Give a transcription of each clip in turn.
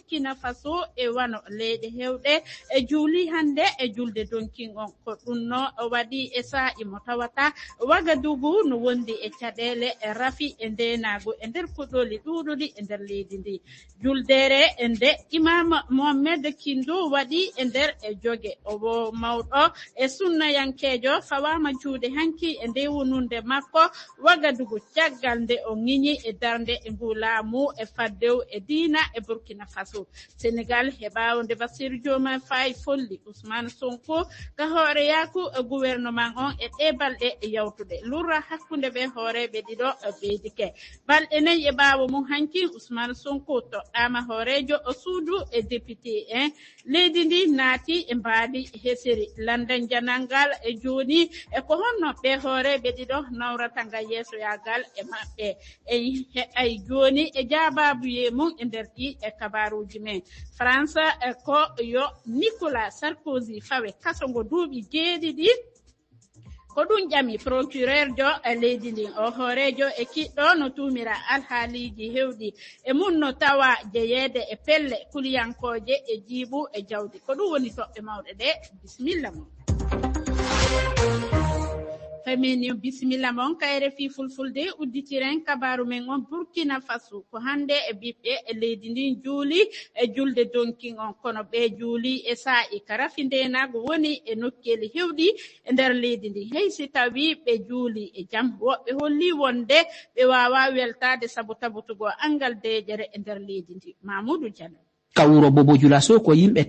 Burkina Faso e wano leyɗe hewɗe e juuli hande e julde donkin on ko ɗum no waɗi e sa'i mo tawata Wagadugu no wondi e caɗele e rafi e ndenago e nder kuɗoli ɗuɗuɗi e nder leydi ndi juldere e nde Imam Mohammed Kindo waɗi e nder e joge o mawɗo e sunnayankejo fawama juuɗe hanki e nde wonunde makko Wagadugu caggal nde o ŋiñi e darnde e ngu laamu e faddew e diina e Burkina Faso Sénégal heɓawo nde Bassirou Diomaye Faye folli Ousmane Sonko ka hoore yaku gouvernement on e ɗe balɗe yawtude lurra hakkunde ɓe hooreɓe ɗiɗo beydike balɗe nayi e ɓaawo mum hanki Ousmane Sonko toɗɗama hoorejo o suudu e député leydi ndi naati e mbaadi heseri landan janangal e joni e ko honno ɓe hooreɓe ɗiɗo nawrata nga yeesoyagal e maɓɓe ay joni e jaababuye mum e nder ɗi e kabaruji men France ko yo Nicolas Sarkozy fawe kaso ngo duuɓi jeeɗiɗi ko ɗum ƴami procureur jo e leydi ndin o hoorejo e kiɗɗo no tumira alhaaliji hewɗi e mum no tawa jeyeede e pelle kuliyankoje e jiiɓu e jawdi ko ɗum woni toɓɓe mawɗe ɗe bisimilla mum Femini bisimilla mon kayre fi fulfulde udditiren kabaru men on Burkina Faso ko hande e ɓiɓɓe e leydi ndin juuli e julde donkin on kono ɓe juuli e sa'i karafi ndenago woni e nokkeli hewɗi e nder leydi ndi hey si tawi ɓe juuli e jam woɓɓe holli wonde ɓe wawa weltade sabu tabutugo angal dejere e nder leydi ndi Mamoudou Diallo Kawuro Bobo Julaso ko yimɓe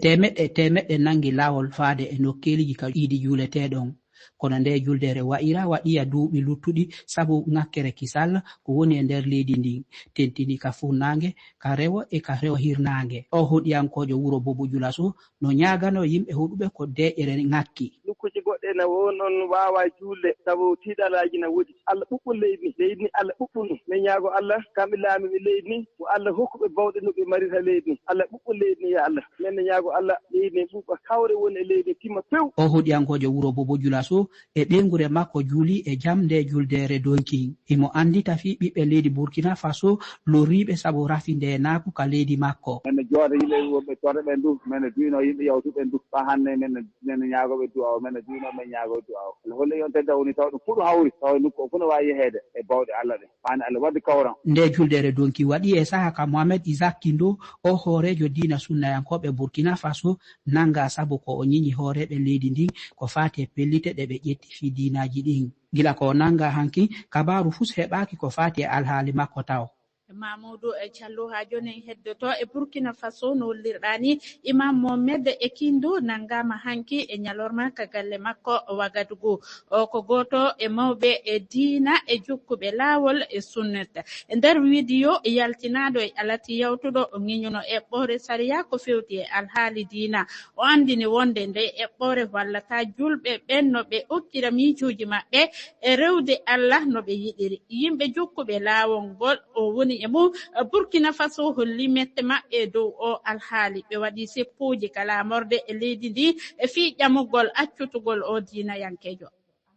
temeɗɗe nangi lawol faade e nokkeliji ka ɗiɗi juuleteɗon kono nde juldere waɗiya duuɓi luttuɗi sabu ŋakkere kisal ko woni e nder leydi ndin tentini ka funnange ka rewo e ka rewo hirnange o huɗiyankojo wuro Bobo Julaso no ñagano yimɓe huɗuɓe ko deƴere ŋakki nokkuji goɗɗe na wonon wawa julde sabu tiɗalaji na woodi Allah ɓuɓɓul leydi ni Allah ɓuɓɓul ɗum min ñaago Allah kamɓe laamiɓe leydi ni ko Allah hokkuɓe bawɗe no ɓe marita leydi ni Allah ɓuɓɓul leydi ni ya Allah min ñaago Allah leydi ni ɓuɓɓa kawre woni e leydi timma pew o huɗiyankojo wuro Bobo Julaso e ɗengure makko juuli e jam nde juldere donkin imo andita fi ɓiɓɓe leydi Burkina Faso loriɓe sabu rafi nde naku ka leydi makko men jooɗo yimɓe woɓɓe torɗe ndu men duino yimɓe yawtuɓe ndu fa hande men ñaagoɓe du'aw men duino men ñaagoɓe du'aw holle on tedda woni taw ɗum fuɗum hawri taw nokku o fu no wawi yeheede e bawɗe Allah ɗe fani Allah wadde kawran nde juldere donki waɗi e saha ka Mohamed Isaac Kindo o hoorejo diina sunnayankoɓe Burkina Faso nanga sabu ko o ñiñi hooreɓe leydi ndin ko fati e pellite ɗe ɓe ƴetti fi diinaji ɗin gila ko nanga hanki kabaru fus heɓaki ko fati e alhaali makko taw Mamoudou Diallo ha joni heddoto e Burkina Faso no wollirɗani Imam Mohammed Kindo nangama hanki e ñalorma ka galle makko Wagadugu o ko goto e mawɓe e diina e jokkuɓe lawol e sunnata e nder widiyo yaltinaɗo e alati yawtuɗo o ŋiñuno eɓɓore sariya ko fewti e alhaali diina o andini wonde nde eɓɓore wallata julɓe ɓen no ɓe okkira miijuji maɓɓe e rewde Allah no ɓe yiɗiri yimɓe jokkuɓe lawol ngol o woni e mum Burkina Faso holli mette maɓɓe dow o alhaali ɓe waɗi seppuji kala morde e leydi ndi e fi ƴamugol accutugol o diina yankejo